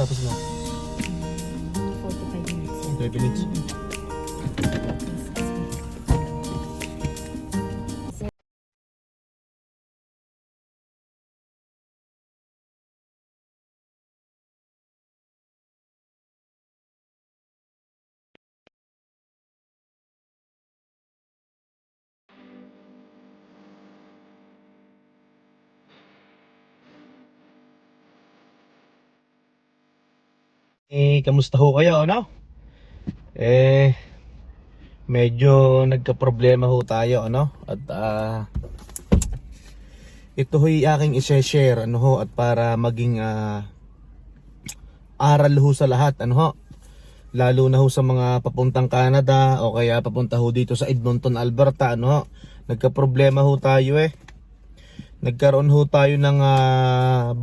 tapos mo? 45 minutes. 5 minutes. Kamusta ho kayo, ano? Medyo nagka-problema ho tayo, ano? At ito ho'y aking i-share, ano ho, at para maging aral ho sa lahat, ano ho? Lalo na ho sa mga papuntang Canada o kaya papunta ho dito sa Edmonton, Alberta, ano ho? Nagka-problema ho tayo Nagkaroon ho tayo ng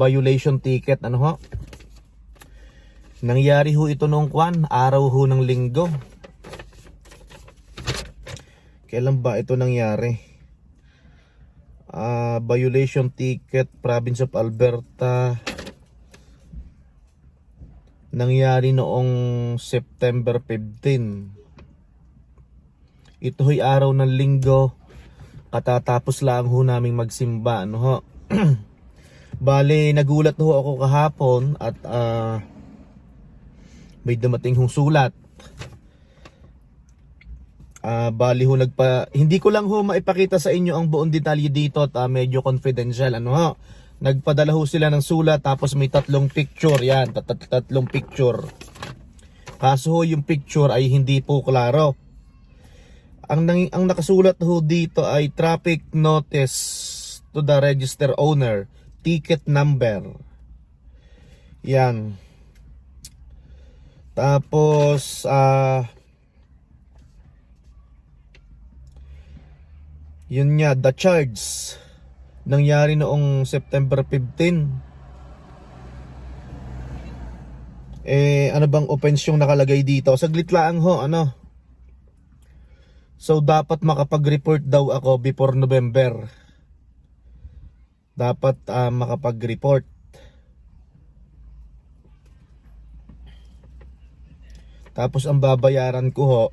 violation ticket, ano ho? Nangyari ho ito noong araw ho ng linggo. Kailan ba ito nangyari? Violation ticket, Province of Alberta. Nangyari noong September 15. Ito ho'y araw ng linggo. Katatapos lang ho naming magsimba, ano ho? Bale, nagulat ho ako kahapon at may dumating hong sulat. Bali ho hindi ko lang ho maipakita sa inyo ang buong detalye dito at medyo confidential, ano ho. Nagpadala ho sila ng sulat tapos may 3 picture, yan, 3 picture. Kaso ho yung picture ay hindi po klaro. Ang nakasulat ho dito ay traffic notice to the register owner, ticket number. Yan. Tapos yun nga, the charge nangyari noong September 15. Ano bang offense yung nakalagay dito? Saglit lang ho, ano. So dapat makapag-report daw ako before November. Dapat makapag-report. Tapos ang babayaran ko ho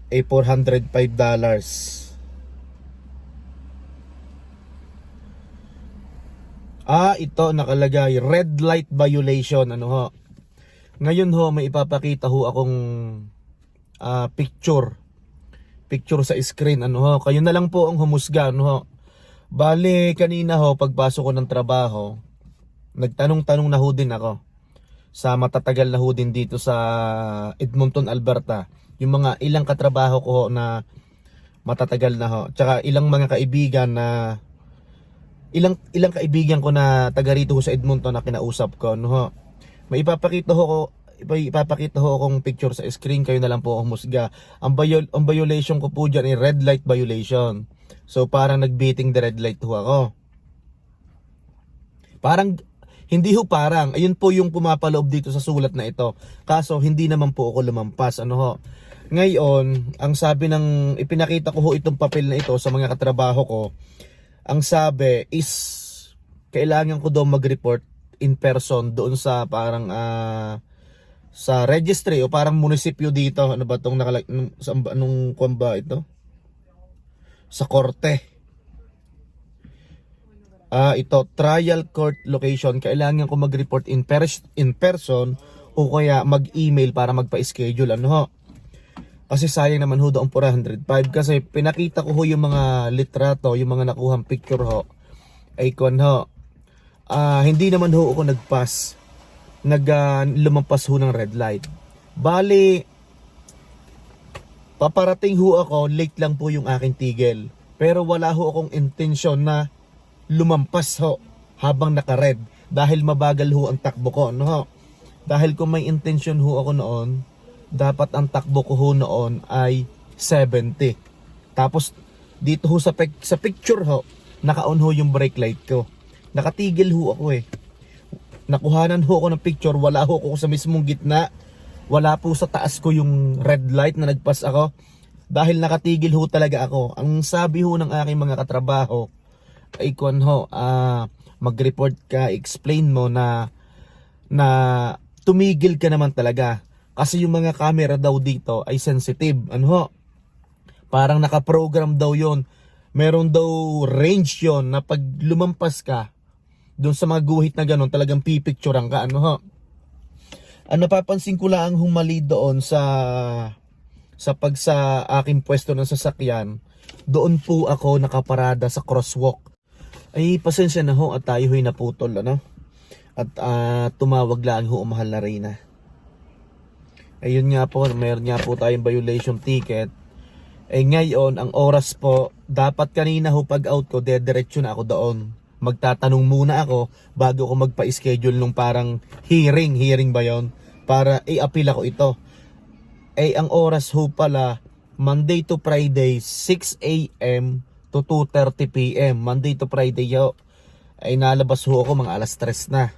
ay $405. Ito nakalagay red light violation, ano ho. Ngayon ho may ipapakita ho akong picture sa screen, ano ho. Kayo na lang po ang humusga, ano ho. Bale kanina ho pagpasok ko ng trabaho, nagtanong-tanong na ho din ako sa matatagal na ho din dito sa Edmonton, Alberta. Yung mga ilang katrabaho ko ho na matatagal na ho. Tsaka ilang mga kaibigan na ilang kaibigan ko na taga rito ho sa Edmonton na kinausap ko, no ho. May ipapakita ho akong picture sa screen, kayo na lang po humusga. Ang violation ko po dyan ay red light violation. So parang nag-beating the red light ho ako. Hindi ho parang, ayun po yung pumapaloob dito sa sulat na ito. Kaso hindi naman po ako lumampas, ano ho. Ngayon, ang sabi ng ipinakita ko ho itong papel na ito sa mga katrabaho ko. Ang sabi is kailangan ko daw mag-report in person doon sa parang sa registry o parang munisipyo dito. Ano ba itong anong kwan ba ito? Sa korte. Ito, trial court location. Kailangan ko mag-report in person o kaya mag-email para magpa-schedule, ano ho. Kasi sayang naman ho doon 405. Kasi pinakita ko ho yung mga litrato, yung mga nakuhang picture ho. Ay kwan ho. Hindi naman ho ako nagpass. Lumampas ho ng red light. Bali, paparating ho ako, late lang po yung aking tigil. Pero wala ho akong intensyon na lumampas ho habang naka-red dahil mabagal ho ang takbo ko, no ho. Dahil kung may intention ho ako noon, dapat ang takbo ko ho noon ay 70. Tapos dito ho sa picture ho, naka-on ho yung brake light ko. Nakatigil ho ako Nakuhanan ho ako ng picture, wala ho ako sa mismong gitna. Wala po sa taas ko yung red light na nagpas ako. Dahil nakatigil ho talaga ako. Ang sabi ho ng aking mga katrabaho ay mag-report ka, explain mo na na tumigil ka naman talaga. Kasi yung mga camera daw dito ay sensitive. Ano ho? Parang nakaprogram daw yon. Meron daw range yon na pag lumampas ka doon sa mga guhit na ganun, talagang pipicturean ka. Ano ho? Ang napapansin ko lang humali doon sa aking pwesto ng sasakyan, doon po ako nakaparada sa crosswalk. Ay pasensya na ho at tayo ho'y naputol, ano? At tumawag lang ho mahal na Reyna. Ayun nga po, mayroon nga po tayong violation ticket. Ngayon, ang oras po, dapat kanina ho pag out ko, dediretso na ako doon. Magtatanong muna ako bago ko magpa-schedule nung parang hearing ba yon, para i-appeal ako ito. Ang oras ho pala, Monday to Friday, 6 a.m. to 2:30 p.m. Monday to Friday ho. Nalabas ho ako mga alas 3 na.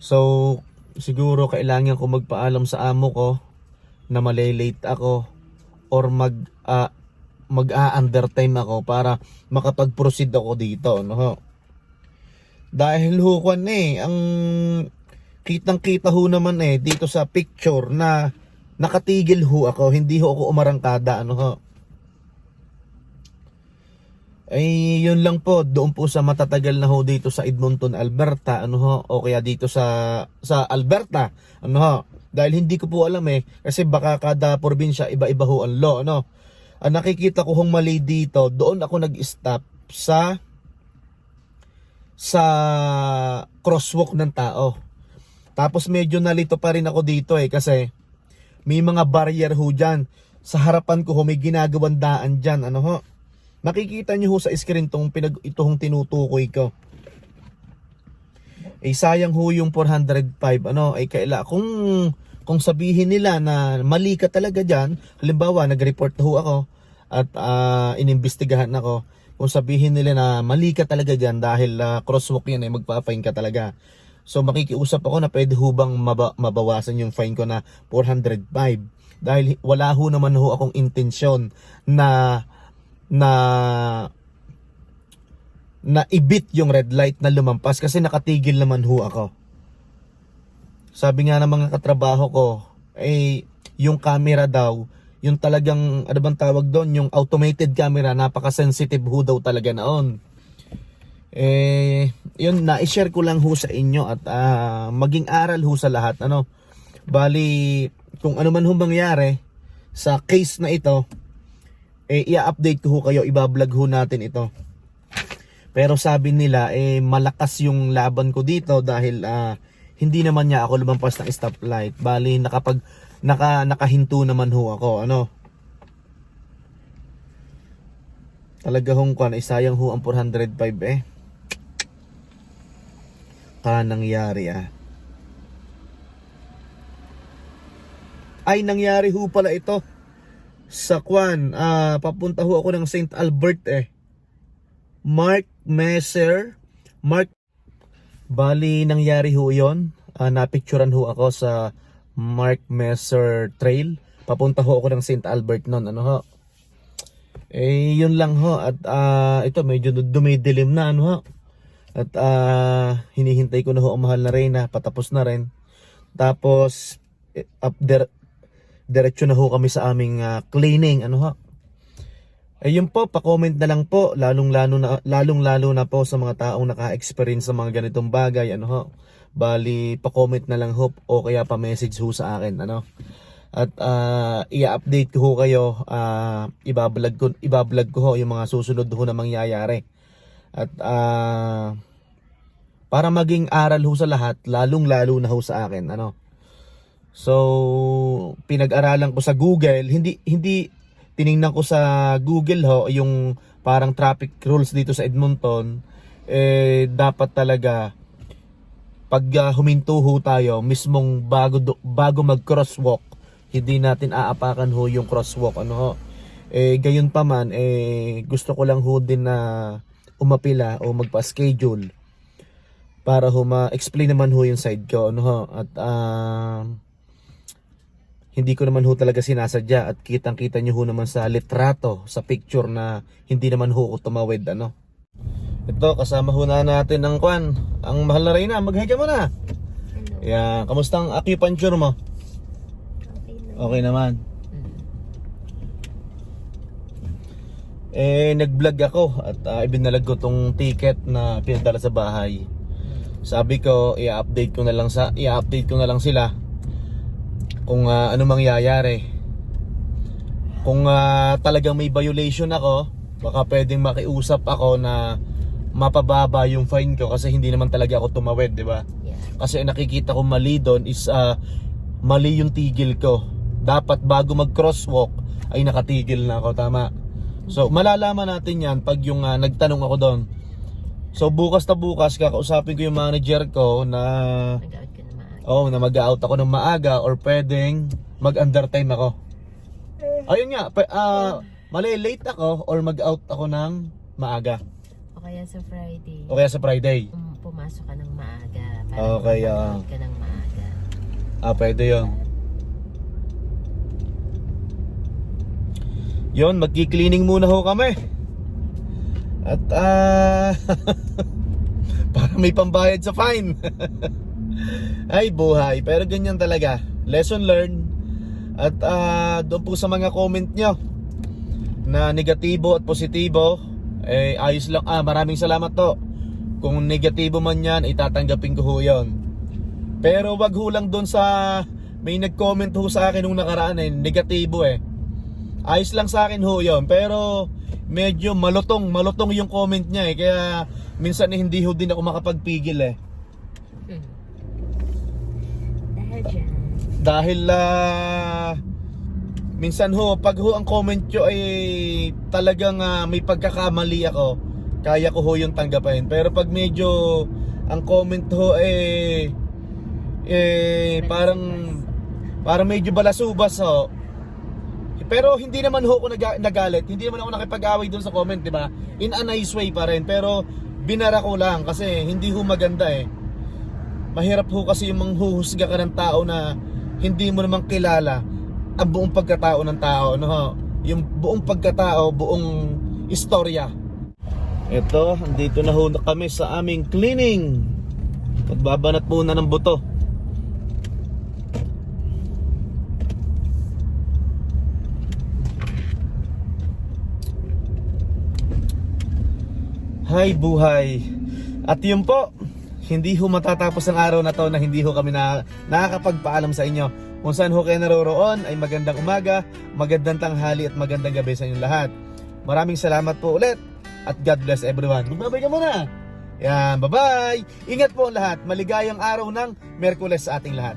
So, siguro kailangan ko magpaalam sa amo ko na malilate ako or mag-a-undertime ako para makapag-proceed ako dito, no ho. Dahil ho ang kitang-kita ho naman dito sa picture na nakatigil ho ako, hindi ho ako umarangkada, ano ho. Yun lang po, doon po sa matatagal na ho dito sa Edmonton, Alberta, ano ho, o kaya dito sa Alberta, ano ho. Dahil hindi ko po alam kasi baka kada probinsya iba-iba ho ang law, ano. Ang nakikita ko hong mali dito, doon ako nag-stop sa crosswalk ng tao. Tapos medyo nalito pa rin ako dito kasi may mga barrier ho dyan. Sa harapan ko ho, may ginagawang daan dyan, ano ho. Nakikita nyo ho sa screen ito hong tinutukoy ko. Sayang ho yung 405, ano, kung sabihin nila na mali ka talaga dyan, halimbawa nag-report ho ako at inimbestigahan ako, kung sabihin nila na mali ka talaga dyan dahil crosswalk yan magpa-fine ka talaga. So makikiusap ako na pwede ho bang mabawasan yung fine ko na 405, dahil wala ho naman ho akong intensyon na ibit yung red light na lumampas kasi nakatigil naman ho ako. Sabi nga ng mga katrabaho ko, yung camera daw, yung talagang, ano bang tawag doon, yung automated camera, napaka-sensitive ho daw talaga noon. Yun, na-share ko lang ho sa inyo at maging aral ho sa lahat, ano. Bali, kung ano man ho mangyari sa case na ito, i-update ko ho kayo, ibablog ho natin ito. Pero sabi nila, malakas yung laban ko dito dahil hindi naman niya ako lumampas ng stoplight. Bali, nakahinto naman ho ako, ano. Talaga hong sayang ho ang 405 nangyari nangyari ho pala ito sa papunta ho ako ng St. Albert Mark Messer bali nangyari ho yon. Napicturan ho ako sa Mark Messer Trail, papunta ho ako ng St. Albert noon, ano ho. Yun lang ho at ito medyo dumidilim na, ano ho. At hinihintay ko na ho ang mahal na Reyna, patapos na rin. Tapos diretso na ho kami sa aming cleaning, ano ho. Yun po, pa-comment na lang po, lalong-lalo na po sa mga taong naka-experience sa mga ganitong bagay, ano ho. Bali, pa-comment na lang ho o kaya pa-message ho sa akin, ano. At i-update ko ho kayo, ibablog ko ho yung mga susunod ho na mangyayari. At para maging aral ho sa lahat, lalong-lalo na ho sa akin, ano. So, pinag-aralan ko sa Google, hindi tiningnan ko sa Google ho yung parang traffic rules dito sa Edmonton. Dapat talaga pag huminto ho tayo mismong bago mag-crosswalk, hindi natin aapakan ho yung crosswalk, ano ho. Gayon pa man, gusto ko lang ho din na umapila o magpa-schedule para ho ma-explain naman ho yung side ko, ano ho. At hindi ko naman ho talaga sinasadya at kitang-kita nyo ho naman sa litrato, sa picture na hindi naman ho ko tumawid, ano. Ito, kasama ho na natin ang ang mahal na Reyna, mag-hi ka muna. Hello. Yan, kamusta ang acupuncture mo? Okay lang. Okay naman. Nag-vlog ako at ibinalag ko tong ticket na pinadala sa bahay. Sabi ko, i-update ko na lang sila kung ano mangyayari. Kung talagang may violation ako, baka pwedeng makiusap ako na mapababa yung fine ko kasi hindi naman talaga ako tumawid, di ba? Yeah. Kasi nakikita ko mali doon is mali yung tigil ko. Dapat bago mag-crosswalk ay nakatigil na ako, tama? So malalaman natin yan pag yung nagtanong ako doon. So bukas na bukas kakausapin ko yung manager ko na Mag-out ka na maaga. na mag-out ako ng maaga or pwedeng mag-undertime ako. Ayun nga, mali late ako or mag-out ako ng maaga. O kaya sa Friday. O kaya sa Friday. Pumasok ka ng maaga. Okay, mag-out ka ng maaga. Pwede yun. Yun, magki-cleaning muna ho kami. At para may pambayad sa fine. Ay buhay, pero ganyan talaga. Lesson learned. At doon po sa mga comment nyo na negatibo at positibo, ayos lang. Maraming salamat to. Kung negatibo man yan, itatanggapin ko ho yun. Pero wag ho lang doon sa may nag-comment ho sa akin nung nakaraan negatibo ayos lang sa akin ho yun, pero medyo malutong yung comment niya kaya minsan hindi ho din ako makapagpigil Dahil dyan. Dahil minsan ho, pag ho ang comment nyo ay talagang may pagkakamali ako, kaya ko ho yung tanggapin. Pero pag medyo ang comment ho parang medyo balasubas ho. Pero hindi naman ho ako nagalit, hindi naman ako nakipag-away doon sa comment, di ba? In a nice way pa rin, pero binara ko lang kasi hindi ho maganda Mahirap ho kasi yung manghuhusga ka ng tao na hindi mo naman kilala ang buong pagkatao ng tao, no ho? Yung buong pagkatao, buong istorya. Ito, andito na ho kami sa aming cleaning. Magbabanat muna ng buto. Hay buhay. At yun po, hindi ho matatapos ang araw na to na hindi ho kami nakakapagpaalam sa inyo. Kung saan ho kayo naroroon ay magandang umaga, magandang tanghali at magandang gabi sa inyong lahat. Maraming salamat po ulit at God bless everyone. Magbabay ka muna. Yan, bye-bye. Ingat po ang lahat. Maligayang araw ng Miyerkules sa ating lahat.